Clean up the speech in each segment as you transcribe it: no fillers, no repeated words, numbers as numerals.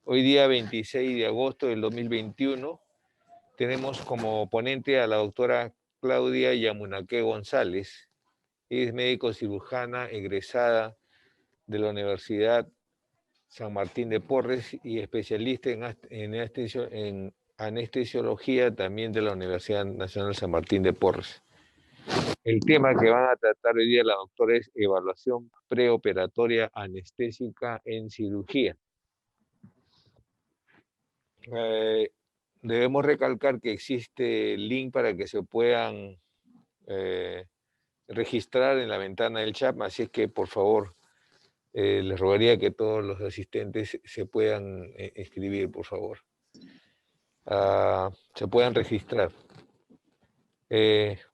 Hoy día 26 de agosto del 2021 tenemos como ponente a la doctora Claudia Yamunaque González. Ella es médico cirujana egresada de la Universidad San Martín de Porres y especialista en anestesiología también de la Universidad Nacional San Martín de Porres. El tema que van a tratar hoy día la doctora es evaluación preoperatoria anestésica en cirugía. Debemos recalcar que existe el link para que se puedan registrar en la ventana del chat, así es que por favor les rogaría que todos los asistentes se puedan escribir, por favor. Se puedan registrar.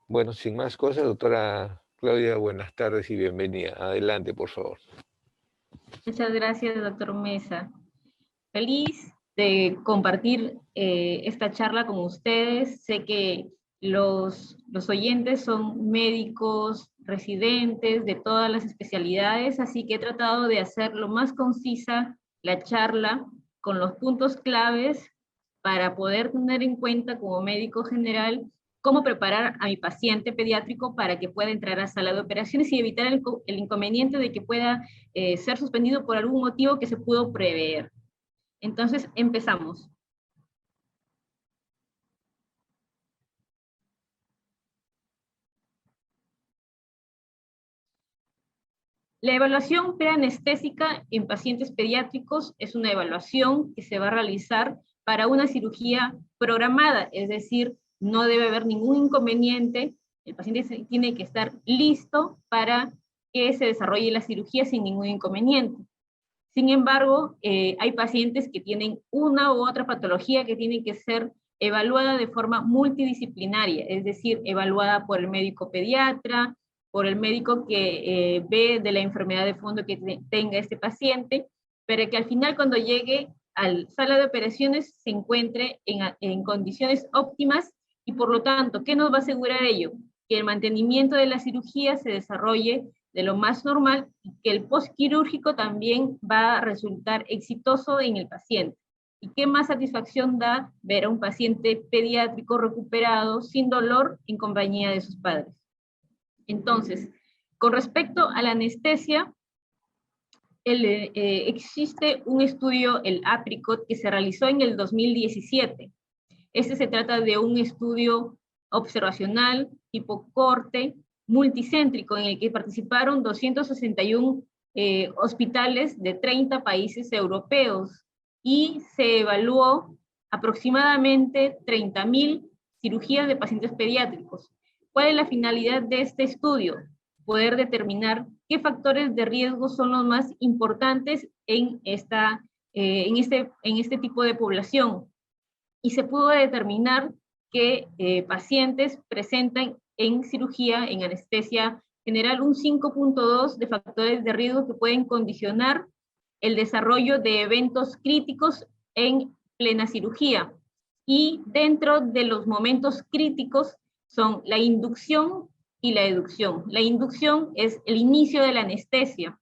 Bueno, sin más cosas, doctora Claudia, buenas tardes y bienvenida. Adelante, por favor. Muchas gracias, doctor Mesa. Feliz de compartir esta charla con ustedes. Sé que los oyentes son médicos, residentes de todas las especialidades, así que he tratado de hacer lo más concisa la charla con los puntos claves para poder tener en cuenta como médico general cómo preparar a mi paciente pediátrico para que pueda entrar a sala de operaciones y evitar el inconveniente de que pueda ser suspendido por algún motivo que se pudo prever. Entonces, empezamos. La evaluación preanestésica en pacientes pediátricos es una evaluación que se va a realizar para una cirugía programada, es decir, no debe haber ningún inconveniente, el paciente tiene que estar listo para que se desarrolle la cirugía sin ningún inconveniente. Sin embargo, hay pacientes que tienen una u otra patología que tiene que ser evaluada de forma multidisciplinaria, es decir, evaluada por el médico pediatra, por el médico que ve de la enfermedad de fondo que tenga este paciente, pero que al final cuando llegue a la sala de operaciones se encuentre en condiciones óptimas y por lo tanto, ¿qué nos va a asegurar ello? Que el mantenimiento de la cirugía se desarrolle de lo más normal y que el postquirúrgico también va a resultar exitoso en el paciente. ¿Y qué más satisfacción da ver a un paciente pediátrico recuperado sin dolor en compañía de sus padres? Entonces, con respecto a la anestesia, existe un estudio, el APRICOT, que se realizó en el 2017. Este se trata de un estudio observacional, tipo corte, multicéntrico, en el que participaron 261 hospitales de 30 países europeos y se evaluó aproximadamente 30.000 cirugías de pacientes pediátricos. ¿Cuál es la finalidad de este estudio? Poder determinar qué factores de riesgo son los más importantes en este tipo de población. Y se pudo determinar que pacientes presentan en cirugía, en anestesia general, un 5.2 de factores de riesgo que pueden condicionar el desarrollo de eventos críticos en plena cirugía. Y dentro de los momentos críticos son la inducción y la educción. La inducción es el inicio de la anestesia,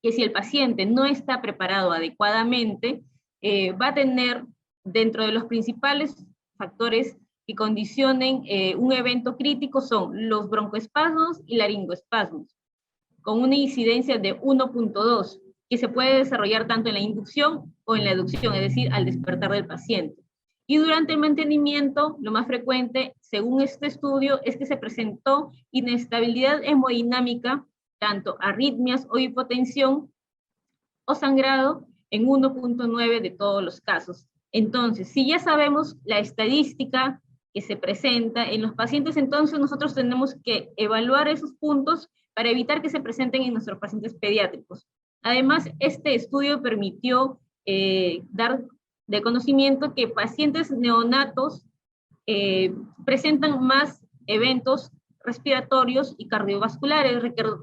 que si el paciente no está preparado adecuadamente, va a tener dentro de los principales factores que condicionen un evento crítico son los broncoespasmos y laringoespasmos, con una incidencia de 1.2, que se puede desarrollar tanto en la inducción o en la educción, es decir, al despertar del paciente. Y durante el mantenimiento, lo más frecuente, según este estudio, es que se presentó inestabilidad hemodinámica, tanto arritmias o hipotensión o sangrado en 1.9 de todos los casos. Entonces, si ya sabemos la estadística que se presenta en los pacientes, entonces nosotros tenemos que evaluar esos puntos para evitar que se presenten en nuestros pacientes pediátricos. Además, este estudio permitió dar de conocimiento que pacientes neonatos presentan más eventos respiratorios y cardiovasculares.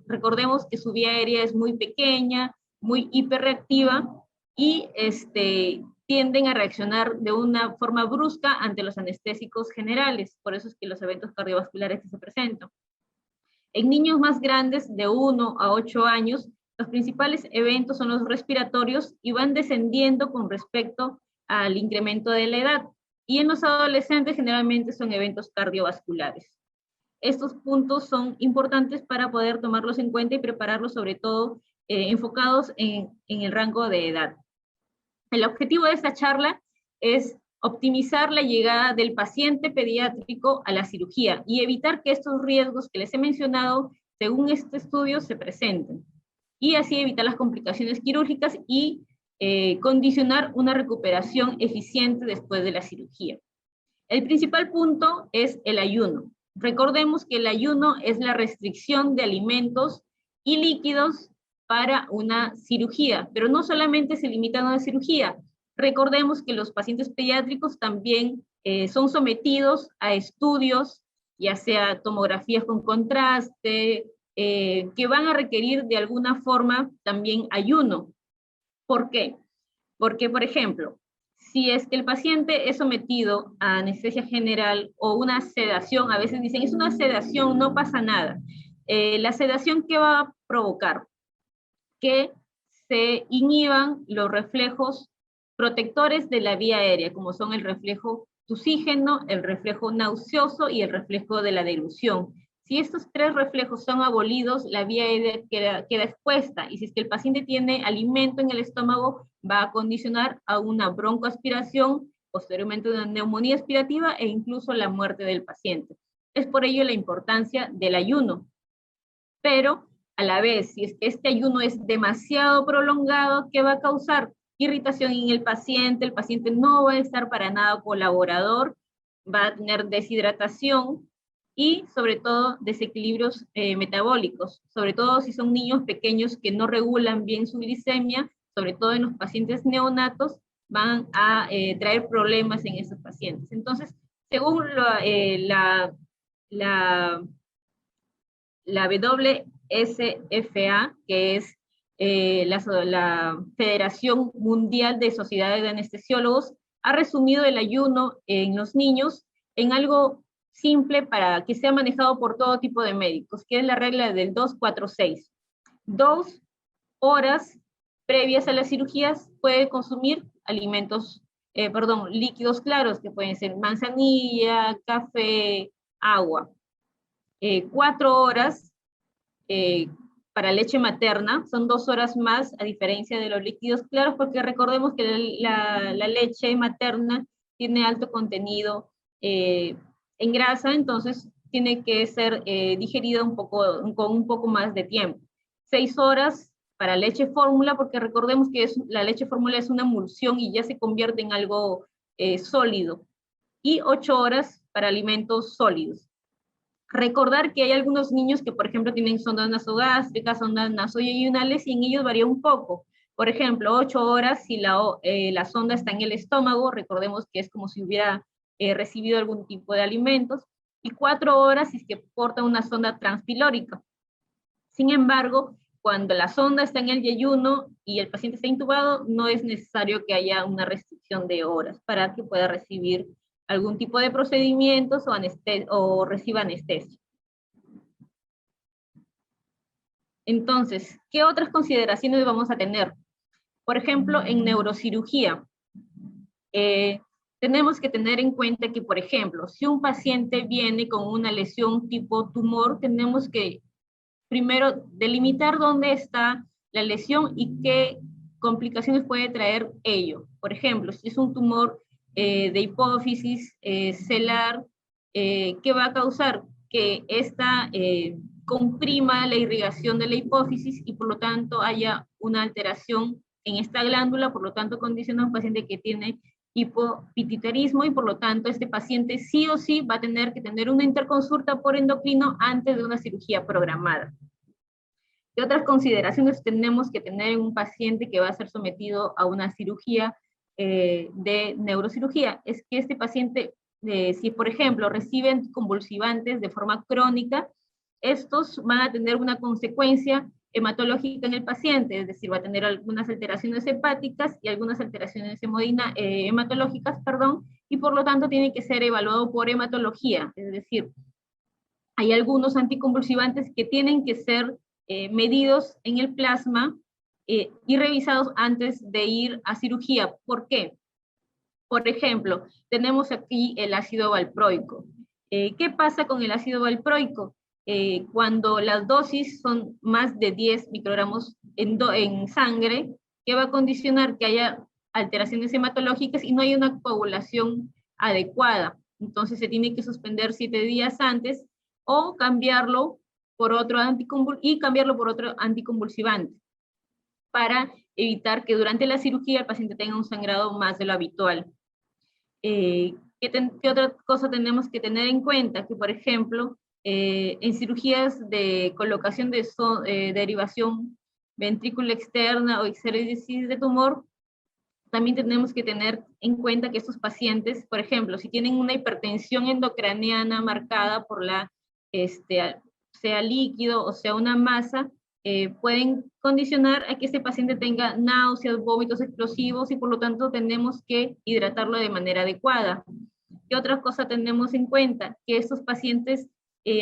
Recordemos que su vía aérea es muy pequeña, muy hiperreactiva y tienden a reaccionar de una forma brusca ante los anestésicos generales, por eso es que los eventos cardiovasculares que se presentan. En niños más grandes, de 1 a 8 años, Los principales eventos son los respiratorios y van descendiendo con respecto al incremento de la edad. Y en los adolescentes generalmente son eventos cardiovasculares. Estos puntos son importantes para poder tomarlos en cuenta y prepararlos sobre todo enfocados en el rango de edad. El objetivo de esta charla es optimizar la llegada del paciente pediátrico a la cirugía y evitar que estos riesgos que les he mencionado, según este estudio, se presenten. Y así evitar las complicaciones quirúrgicas y condicionar una recuperación eficiente después de la cirugía. El principal punto es el ayuno. Recordemos que el ayuno es la restricción de alimentos y líquidos para una cirugía, pero no solamente se limita a una cirugía. Recordemos que los pacientes pediátricos también son sometidos a estudios, ya sea tomografías con contraste, que van a requerir de alguna forma también ayuno. ¿Por qué? Porque, por ejemplo, si es que el paciente es sometido a anestesia general o una sedación, a veces dicen, es una sedación, no pasa nada. La sedación, ¿qué va a provocar? Que se inhiban los reflejos protectores de la vía aérea, como son el reflejo tusígeno, el reflejo nauseoso y el reflejo de la deglución. Si estos tres reflejos son abolidos, la vía aérea queda expuesta, y si es que el paciente tiene alimento en el estómago, va a condicionar a una broncoaspiración, posteriormente una neumonía aspirativa e incluso la muerte del paciente. Es por ello la importancia del ayuno. Pero a la vez, si es que este ayuno es demasiado prolongado, ¿qué va a causar? Irritación en el paciente no va a estar para nada colaborador, va a tener deshidratación y sobre todo desequilibrios metabólicos, sobre todo si son niños pequeños que no regulan bien su glicemia, sobre todo en los pacientes neonatos, van a traer problemas en esos pacientes. Entonces, según la WSFA, que es la Federación Mundial de Sociedades de Anestesiólogos, ha resumido el ayuno en los niños en algo simple para que sea manejado por todo tipo de médicos, que es la regla del 2-4-6. 2 horas previas a las cirugías puede consumir líquidos claros, que pueden ser manzanilla, café, agua. 4 horas para leche materna, son 2 horas más a diferencia de los líquidos claros, porque recordemos que la leche materna tiene alto contenido en grasa, entonces tiene que ser digerida con un poco más de tiempo. 6 horas para leche fórmula, porque recordemos que la leche fórmula es una emulsión y ya se convierte en algo sólido. Y 8 horas para alimentos sólidos. Recordar que hay algunos niños que, por ejemplo, tienen sondas nasogástricas, sondas nasoyeyunales, y en ellos varía un poco. Por ejemplo, 8 horas si la sonda está en el estómago, recordemos que es como si hubiera recibido algún tipo de alimentos, y 4 horas si es que porta una sonda transpilórica. Sin embargo, cuando la sonda está en el yeyuno y el paciente está intubado, no es necesario que haya una restricción de horas para que pueda recibir algún tipo de procedimientos o reciba anestesia. Entonces, ¿qué otras consideraciones vamos a tener? Por ejemplo, en neurocirugía, tenemos que tener en cuenta que, por ejemplo, si un paciente viene con una lesión tipo tumor, tenemos que primero delimitar dónde está la lesión y qué complicaciones puede traer ello. Por ejemplo, si es un tumor de hipófisis celar, ¿qué va a causar? Que esta comprima la irrigación de la hipófisis y por lo tanto haya una alteración en esta glándula, por lo tanto condiciona a un paciente que tiene hipopituitarismo y por lo tanto este paciente sí o sí va a tener que tener una interconsulta por endocrino antes de una cirugía programada. ¿Qué otras consideraciones tenemos que tener en un paciente que va a ser sometido a una cirugía de neurocirugía? Es que este paciente, si por ejemplo reciben convulsivantes de forma crónica, estos van a tener una consecuencia hematológica en el paciente, es decir, va a tener algunas alteraciones hepáticas y algunas alteraciones hematológicas, y por lo tanto tiene que ser evaluado por hematología, es decir, hay algunos anticonvulsivantes que tienen que ser medidos en el plasma y revisados antes de ir a cirugía. ¿Por qué? Por ejemplo, tenemos aquí el ácido valproico. ¿Qué pasa con el ácido valproico? Cuando las dosis son más de 10 microgramos en sangre, que va a condicionar que haya alteraciones hematológicas y no hay una coagulación adecuada. Entonces se tiene que suspender 7 días antes o cambiarlo por otro anticonvulsivante para evitar que durante la cirugía el paciente tenga un sangrado más de lo habitual. ¿Qué otra cosa tenemos que tener en cuenta? Que, por ejemplo, en cirugías de colocación de derivación ventrícula externa o exéresis de tumor, también tenemos que tener en cuenta que estos pacientes, por ejemplo, si tienen una hipertensión endocraniana marcada por sea líquido o sea una masa, pueden condicionar a que este paciente tenga náuseas, vómitos explosivos y por lo tanto tenemos que hidratarlo de manera adecuada. ¿Qué otra cosa tenemos en cuenta? Que estos pacientes,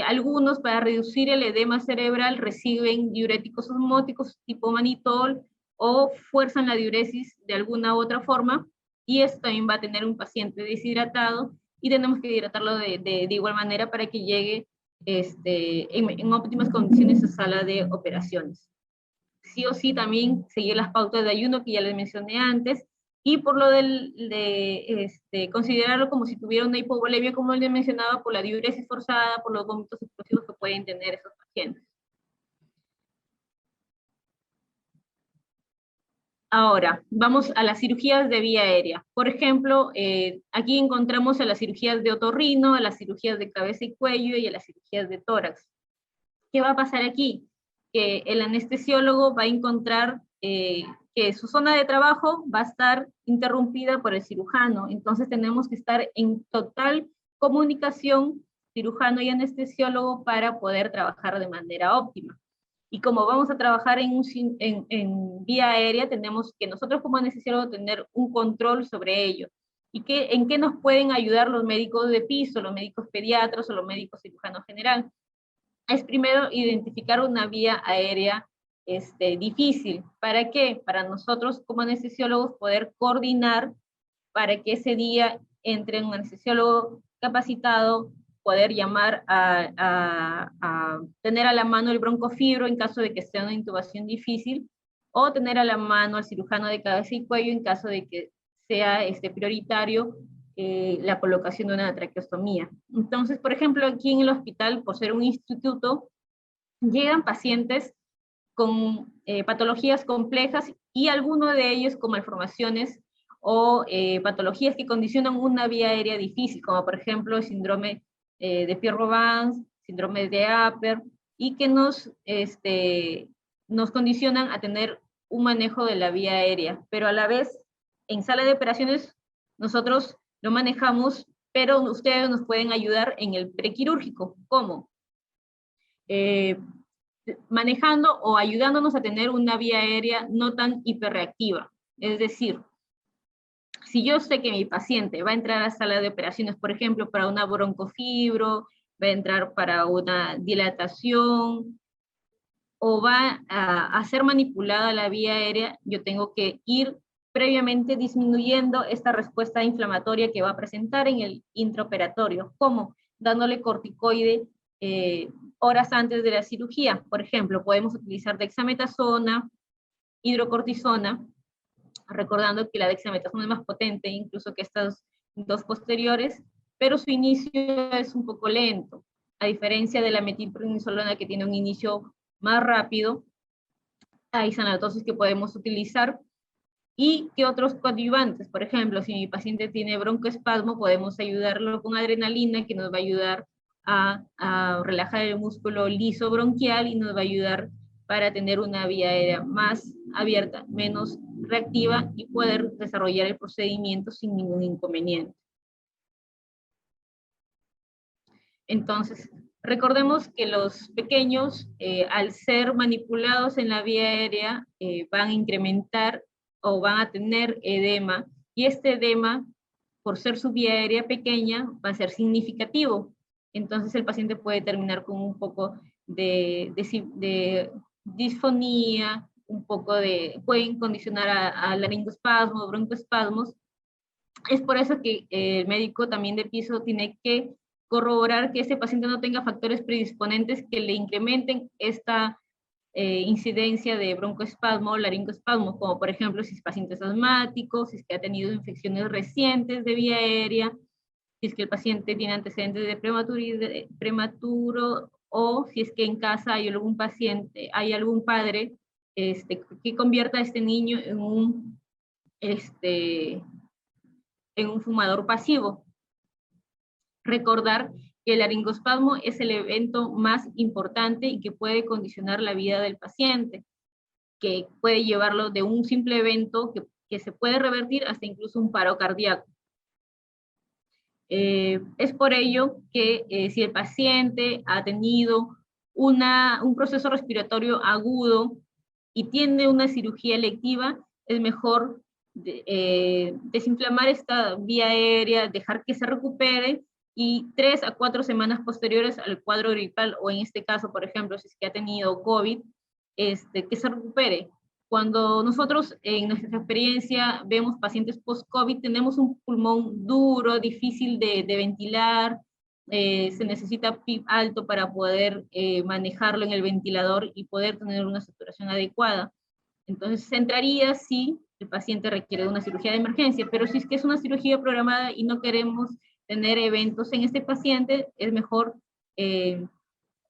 algunos para reducir el edema cerebral reciben diuréticos osmóticos tipo manitol o fuerzan la diuresis de alguna u otra forma y esto también va a tener un paciente deshidratado y tenemos que hidratarlo de igual manera para que llegue en óptimas condiciones a sala de operaciones. Sí o sí también seguir las pautas de ayuno que ya les mencioné antes, y por lo considerarlo como si tuviera una hipovolemia, como les mencionaba, por la diuresis forzada, por los vómitos explosivos que pueden tener esos pacientes. Ahora, vamos a las cirugías de vía aérea. Por ejemplo, aquí encontramos a las cirugías de otorrino, a las cirugías de cabeza y cuello y a las cirugías de tórax. ¿Qué va a pasar aquí? Que el anestesiólogo va a encontrar que su zona de trabajo va a estar interrumpida por el cirujano. Entonces tenemos que estar en total comunicación cirujano y anestesiólogo para poder trabajar de manera óptima. Y como vamos a trabajar en vía aérea, tenemos que nosotros como anestesiólogos tener un control sobre ello. ¿Y en qué nos pueden ayudar los médicos de piso, los médicos pediatras o los médicos cirujanos general? Es primero identificar una vía aérea difícil. ¿Para qué? Para nosotros como anestesiólogos poder coordinar para que ese día entre un anestesiólogo capacitado, poder llamar a tener a la mano el broncofibro en caso de que sea una intubación difícil, o tener a la mano al cirujano de cabeza y cuello en caso de que sea prioritario la colocación de una traqueostomía. Entonces, por ejemplo, aquí en el hospital, por ser un instituto, llegan pacientes con patologías complejas y algunos de ellos con malformaciones o patologías que condicionan una vía aérea difícil, como por ejemplo el síndrome de Pierre-Robin, síndrome de Apert, y que nos condicionan a tener un manejo de la vía aérea, pero a la vez en sala de operaciones nosotros lo manejamos, pero ustedes nos pueden ayudar en el prequirúrgico. ¿Cómo? Manejando o ayudándonos a tener una vía aérea no tan hiperreactiva. Es decir, si yo sé que mi paciente va a entrar a la sala de operaciones, por ejemplo, para una broncofibro, va a entrar para una dilatación, o va a ser manipulada la vía aérea, yo tengo que ir previamente disminuyendo esta respuesta inflamatoria que va a presentar en el intraoperatorio. ¿Cómo? Dándole corticoide horas antes de la cirugía. Por ejemplo, podemos utilizar dexametasona, hidrocortisona, recordando que la dexametasona es más potente incluso que estas dos posteriores, pero su inicio es un poco lento, a diferencia de la metilprednisolona que tiene un inicio más rápido. Hay sanatosis que podemos utilizar. ¿Y qué otros coadyuvantes? Por ejemplo, si mi paciente tiene broncoespasmo, podemos ayudarlo con adrenalina, que nos va a ayudar a relajar el músculo liso bronquial y nos va a ayudar para tener una vía aérea más abierta, menos reactiva y poder desarrollar el procedimiento sin ningún inconveniente. Entonces, recordemos que los pequeños, al ser manipulados en la vía aérea, van a incrementar o van a tener edema, y este edema, por ser su vía aérea pequeña, va a ser significativo. Entonces el paciente puede terminar con un poco de disfonía, un poco pueden condicionar a laringoespasmos, broncoespasmos. Es por eso que el médico también de piso tiene que corroborar que ese paciente no tenga factores predisponentes que le incrementen esta incidencia de broncoespasmo o laringoespasmo, como por ejemplo si es paciente asmático, si es que ha tenido infecciones recientes de vía aérea, si es que el paciente tiene antecedentes de prematuro, o si es que en casa hay algún paciente, hay algún padre que convierta a este niño en un fumador pasivo. Recordar que el laringoespasmo es el evento más importante y que puede condicionar la vida del paciente, que puede llevarlo de un simple evento que se puede revertir hasta incluso un paro cardíaco. Es por ello que si el paciente ha tenido un proceso respiratorio agudo y tiene una cirugía electiva, es mejor desinflamar esta vía aérea, dejar que se recupere, y 3 a 4 semanas posteriores al cuadro gripal, o en este caso, por ejemplo, si es que ha tenido COVID, que se recupere. Cuando nosotros en nuestra experiencia vemos pacientes post-COVID, tenemos un pulmón duro, difícil de ventilar, se necesita PIB alto para poder manejarlo en el ventilador y poder tener una saturación adecuada. Entonces se entraría si el paciente requiere de una cirugía de emergencia, pero si es que es una cirugía programada y no queremos tener eventos en este paciente, es mejor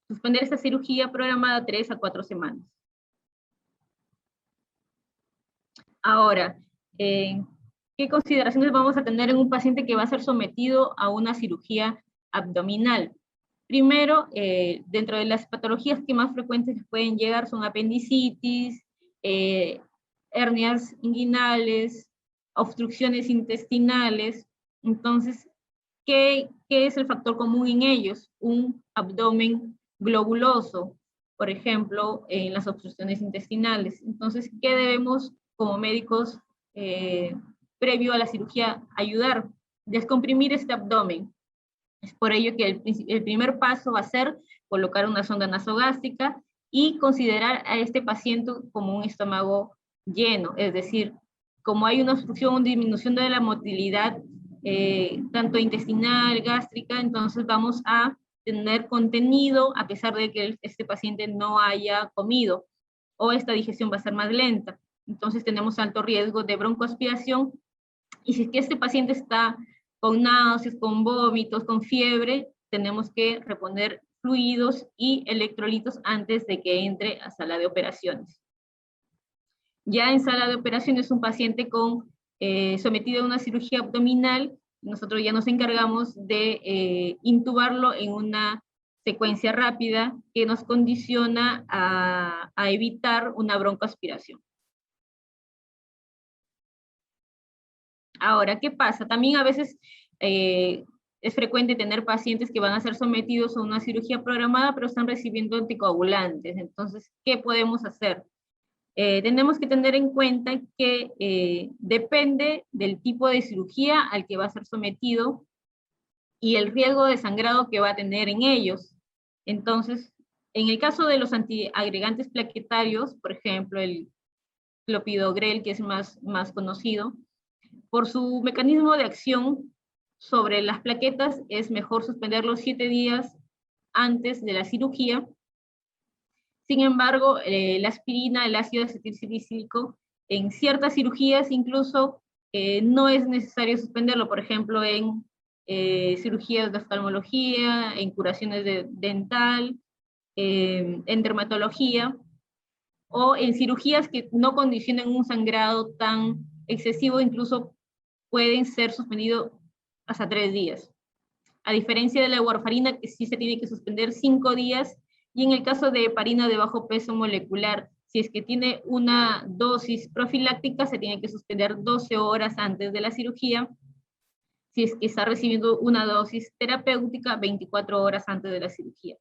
suspender esta cirugía programada 3 a 4 semanas. Ahora, ¿qué consideraciones vamos a tener en un paciente que va a ser sometido a una cirugía abdominal? Primero, dentro de las patologías que más frecuentes pueden llegar son apendicitis, hernias inguinales, obstrucciones intestinales. Entonces, ¿qué es el factor común en ellos? Un abdomen globuloso, por ejemplo, en las obstrucciones intestinales. Entonces, ¿qué debemos como médicos previo a la cirugía ayudar? Descomprimir este abdomen. Es por ello que el primer paso va a ser colocar una sonda nasogástrica y considerar a este paciente como un estómago lleno, es decir, como hay una obstrucción o disminución de la motilidad tanto intestinal, gástrica, entonces vamos a tener contenido a pesar de que este paciente no haya comido, o esta digestión va a ser más lenta. Entonces tenemos alto riesgo de broncoaspiración, y si es que este paciente está con náuseas, con vómitos, con fiebre, tenemos que reponer fluidos y electrolitos antes de que entre a sala de operaciones. Ya en sala de operaciones, un paciente sometido a una cirugía abdominal, nosotros ya nos encargamos de intubarlo en una secuencia rápida que nos condiciona a evitar una broncoaspiración. Ahora, ¿qué pasa? También a veces es frecuente tener pacientes que van a ser sometidos a una cirugía programada, pero están recibiendo anticoagulantes. Entonces, ¿qué podemos hacer? Tenemos que tener en cuenta que depende del tipo de cirugía al que va a ser sometido y el riesgo de sangrado que va a tener en ellos. Entonces, en el caso de los antiagregantes plaquetarios, por ejemplo, el clopidogrel, que es más conocido, por su mecanismo de acción sobre las plaquetas, es mejor suspenderlos 7 días antes de la cirugía. Sin embargo, la aspirina, el ácido acetilsalicílico, en ciertas cirugías incluso no es necesario suspenderlo, por ejemplo, en cirugías de oftalmología, en curaciones dental, en dermatología, o en cirugías que no condicionen un sangrado tan excesivo, incluso pueden ser suspendidos hasta 3 días. A diferencia de la warfarina, que sí se tiene que suspender 5 días, y en el caso de heparina de bajo peso molecular, si es que tiene una dosis profiláctica, se tiene que suspender 12 horas antes de la cirugía. Si es que está recibiendo una dosis terapéutica, 24 horas antes de la cirugía.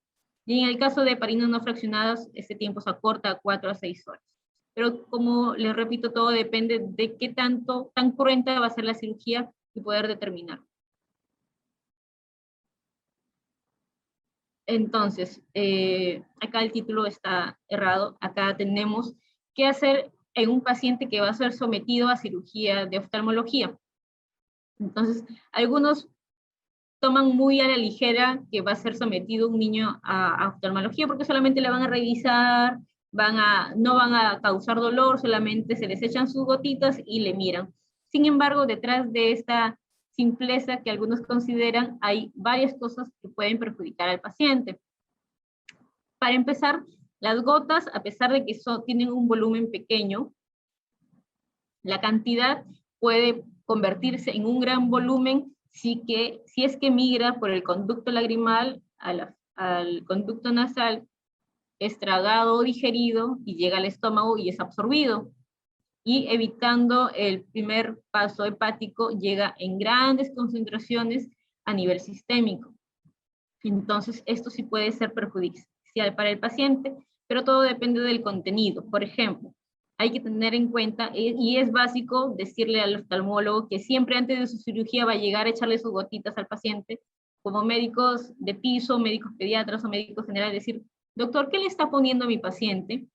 Y en el caso de heparinas no fraccionadas, ese tiempo se acorta a 4 a 6 horas. Pero como les repito, todo depende de qué tan cruenta va a ser la cirugía y poder determinar. Entonces, acá el título está errado. Acá tenemos qué hacer en un paciente que va a ser sometido a cirugía de oftalmología. Entonces, algunos toman muy a la ligera que va a ser sometido un niño a oftalmología porque solamente le van a revisar, no van a causar dolor, solamente se les echan sus gotitas y le miran. Sin embargo, detrás de esta simpleza que algunos consideran, hay varias cosas que pueden perjudicar al paciente. Para empezar, las gotas, a pesar de que tienen un volumen pequeño, la cantidad puede convertirse en un gran volumen si es que migra por el conducto lagrimal al conducto nasal, es tragado o digerido y llega al estómago y es absorbido. Y evitando el primer paso hepático, llega en grandes concentraciones a nivel sistémico. Entonces, esto sí puede ser perjudicial para el paciente, pero todo depende del contenido. Por ejemplo, hay que tener en cuenta, y es básico decirle al oftalmólogo que siempre antes de su cirugía va a llegar a echarle sus gotitas al paciente, como médicos de piso, médicos pediatras o médicos generales, decir, doctor, ¿qué le está poniendo a mi paciente?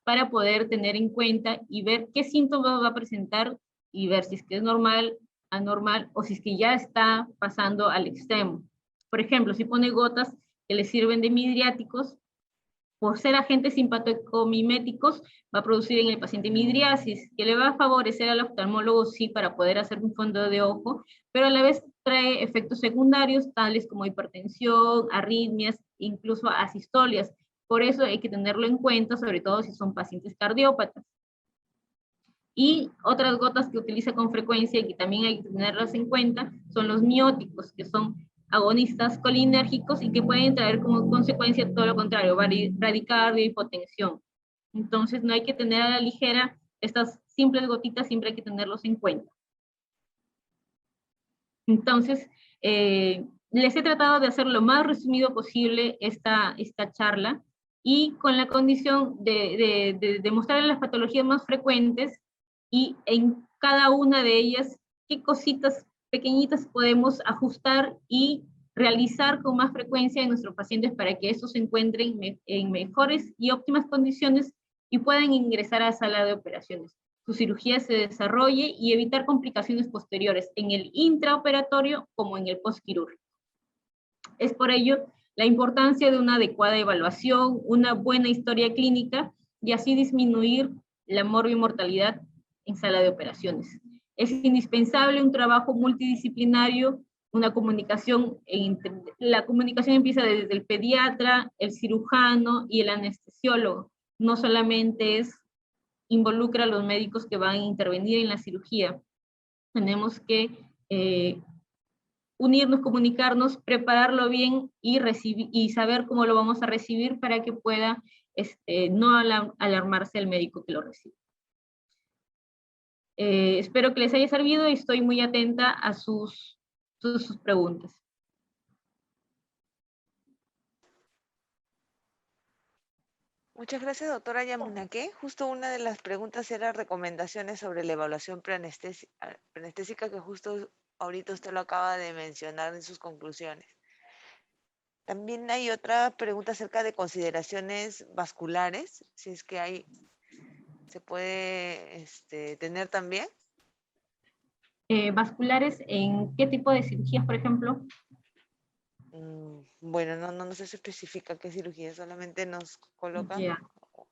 Para poder tener en cuenta y ver qué síntomas va a presentar y ver si es que es normal, anormal, o si es que ya está pasando al extremo. Por ejemplo, si pone gotas que le sirven de midriáticos, por ser agentes simpatocomiméticos, va a producir en el paciente midriasis, que le va a favorecer al oftalmólogo, sí, para poder hacer un fondo de ojo, pero a la vez trae efectos secundarios, tales como hipertensión, arritmias, incluso asistolias. Por eso hay que tenerlo en cuenta, sobre todo si son pacientes cardiópatas. Y otras gotas que utiliza con frecuencia y que también hay que tenerlas en cuenta son los mióticos, que son agonistas colinérgicos y que pueden traer como consecuencia todo lo contrario, bradicardia y hipotensión. Entonces no hay que tener a la ligera estas simples gotitas, siempre hay que tenerlos en cuenta. Entonces, les he tratado de hacer lo más resumido posible esta charla y con la condición de mostrarles las patologías más frecuentes y en cada una de ellas qué cositas pequeñitas podemos ajustar y realizar con más frecuencia en nuestros pacientes para que estos se encuentren en mejores y óptimas condiciones y puedan ingresar a la sala de operaciones. Su cirugía se desarrolle y evitar complicaciones posteriores en el intraoperatorio como en el postquirúrgico. Es por ello la importancia de una adecuada evaluación, una buena historia clínica y así disminuir la morbimortalidad en sala de operaciones. Es indispensable un trabajo multidisciplinario, una comunicación, la comunicación empieza desde el pediatra, el cirujano y el anestesiólogo. No solamente involucra a los médicos que van a intervenir en la cirugía. Tenemos que unirnos, comunicarnos, prepararlo bien y saber cómo lo vamos a recibir para que pueda no alarmarse el médico que lo recibe. Espero que les haya servido y estoy muy atenta a sus preguntas. Muchas gracias, doctora Yamunaque. Justo una de las preguntas era recomendaciones sobre la evaluación preanestésica, que justo ahorita usted lo acaba de mencionar en sus conclusiones. También hay otra pregunta acerca de consideraciones vasculares, si es que se puede tener también. ¿Vasculares en qué tipo de cirugías, por ejemplo? Bueno, no se especifica qué cirugía, solamente nos colocan. Yeah.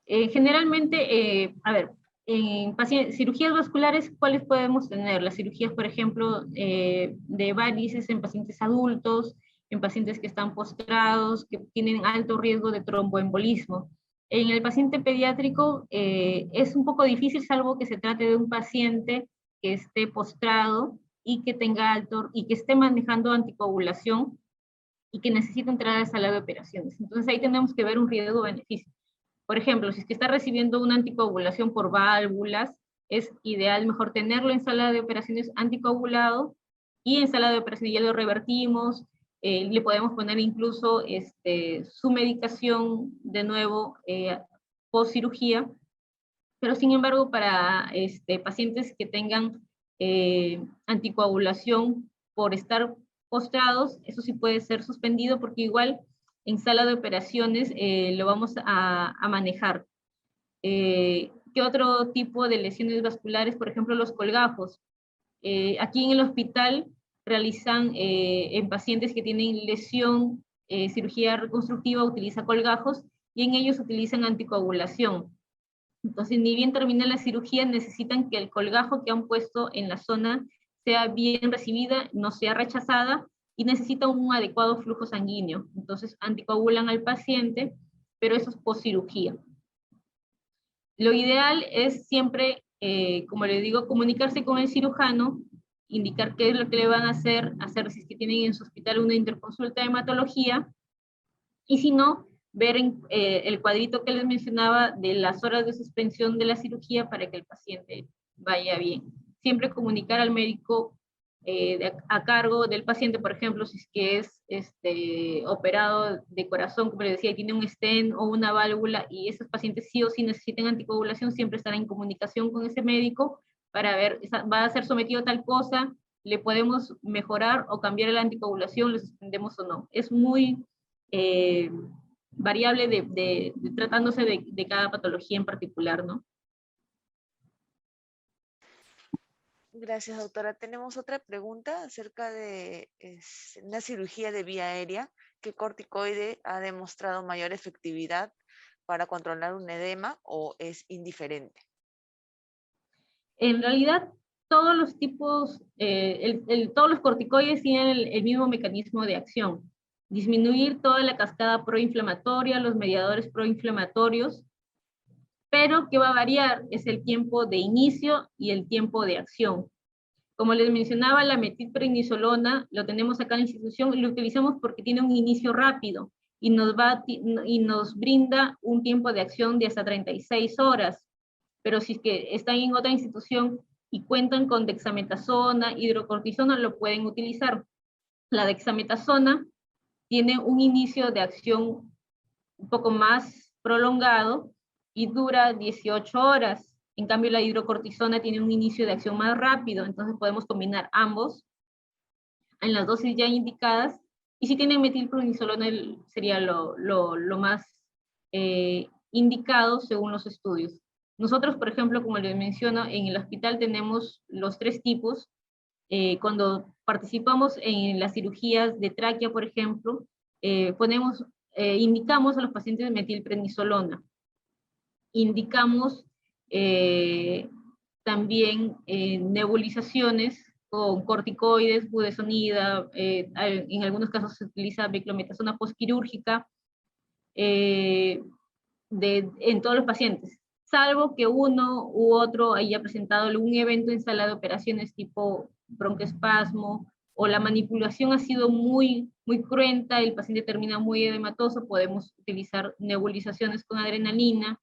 Generalmente, a ver, en cirugías vasculares, ¿cuáles podemos tener? Las cirugías, por ejemplo, de varices en pacientes adultos, en pacientes que están postrados, que tienen alto riesgo de tromboembolismo. En el paciente pediátrico es un poco difícil, salvo que se trate de un paciente que esté postrado y que y que esté manejando anticoagulación y que necesita entrar a la sala de operaciones. Entonces ahí tenemos que ver un riesgo-beneficio. Por ejemplo, si es que está recibiendo una anticoagulación por válvulas, es ideal mejor tenerlo en sala de operaciones anticoagulado y en sala de operaciones ya lo revertimos, le podemos poner incluso su medicación de nuevo post cirugía, pero sin embargo para pacientes que tengan anticoagulación por estar postrados, eso sí puede ser suspendido porque igual en sala de operaciones lo vamos a manejar. ¿Qué otro tipo de lesiones vasculares? Por ejemplo, los colgajos. Aquí en el hospital realizan en pacientes que tienen lesión, cirugía reconstructiva, utiliza colgajos y en ellos utilizan anticoagulación. Entonces, ni bien termina la cirugía, necesitan que el colgajo que han puesto en la zona sea bien recibida, no sea rechazada, y necesita un adecuado flujo sanguíneo. Entonces, anticoagulan al paciente, pero eso es post-cirugía. Lo ideal es siempre, como le digo, comunicarse con el cirujano, indicar qué es lo que le van a hacer si es que tienen en su hospital una interconsulta de hematología, y si no, ver el cuadrito que les mencionaba de las horas de suspensión de la cirugía para que el paciente vaya bien. Siempre comunicar al médico a cargo del paciente, por ejemplo, si es que es operado de corazón, como les decía, y tiene un stent o una válvula, y esos pacientes sí o sí necesitan anticoagulación, siempre estará en comunicación con ese médico para ver, va a ser sometido a tal cosa, le podemos mejorar o cambiar la anticoagulación, le suspendemos o no. Es muy variable tratándose de cada patología en particular, ¿no? Gracias, doctora. Tenemos otra pregunta acerca de una cirugía de vía aérea. ¿Qué corticoide ha demostrado mayor efectividad para controlar un edema o es indiferente? En realidad, todos los tipos, todos los corticoides tienen el mismo mecanismo de acción. Disminuir toda la cascada proinflamatoria, los mediadores proinflamatorios, pero que va a variar es el tiempo de inicio y el tiempo de acción. Como les mencionaba, la metilprednisolona lo tenemos acá en la institución y lo utilizamos porque tiene un inicio rápido y nos brinda un tiempo de acción de hasta 36 horas. Pero si es que están en otra institución y cuentan con dexametasona, hidrocortisona, lo pueden utilizar. La dexametasona tiene un inicio de acción un poco más prolongado y dura 18 horas. En cambio, la hidrocortisona tiene un inicio de acción más rápido, entonces podemos combinar ambos en las dosis ya indicadas. Y si tienen metilprednisolona sería lo más indicado según los estudios. Nosotros, por ejemplo, como les menciono, en el hospital tenemos los 3 tipos. Cuando participamos en las cirugías de tráquea, por ejemplo, indicamos a los pacientes metilprednisolona. Indicamos también nebulizaciones con corticoides, budesonida, en algunos casos se utiliza beclometasona postquirúrgica en todos los pacientes, salvo que uno u otro haya presentado algún evento en sala de operaciones tipo broncoespasmo, o la manipulación ha sido muy cruenta, el paciente termina muy edematoso, podemos utilizar nebulizaciones con adrenalina.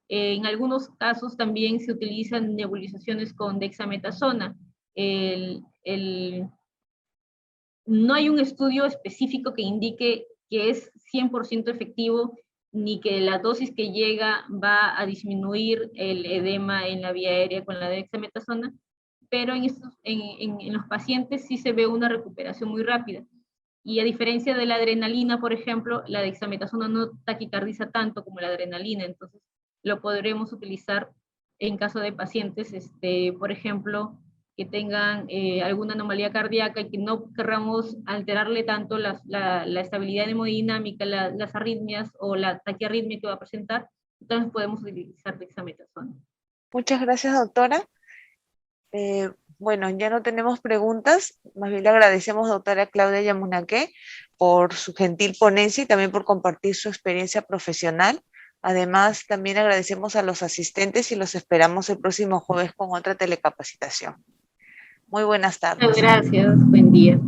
En algunos casos también se utilizan nebulizaciones con dexametasona. No hay un estudio específico que indique que es 100% efectivo, ni que la dosis que llega va a disminuir el edema en la vía aérea con la dexametasona, pero en los pacientes sí se ve una recuperación muy rápida. Y a diferencia de la adrenalina, por ejemplo, la dexametasona no taquicardiza tanto como la adrenalina, entonces lo podremos utilizar en caso de pacientes, por ejemplo, que tengan alguna anomalía cardíaca y que no querramos alterarle tanto la estabilidad hemodinámica, las arritmias o la taquiarritmia que va a presentar, entonces podemos utilizar dexametasona. Muchas gracias, doctora. Bueno, ya no tenemos preguntas, más bien le agradecemos, doctora Claudia Yamunaque, por su gentil ponencia y también por compartir su experiencia profesional. Además, también agradecemos a los asistentes y los esperamos el próximo jueves con otra telecapacitación. Muy buenas tardes. Muchas gracias, buen día.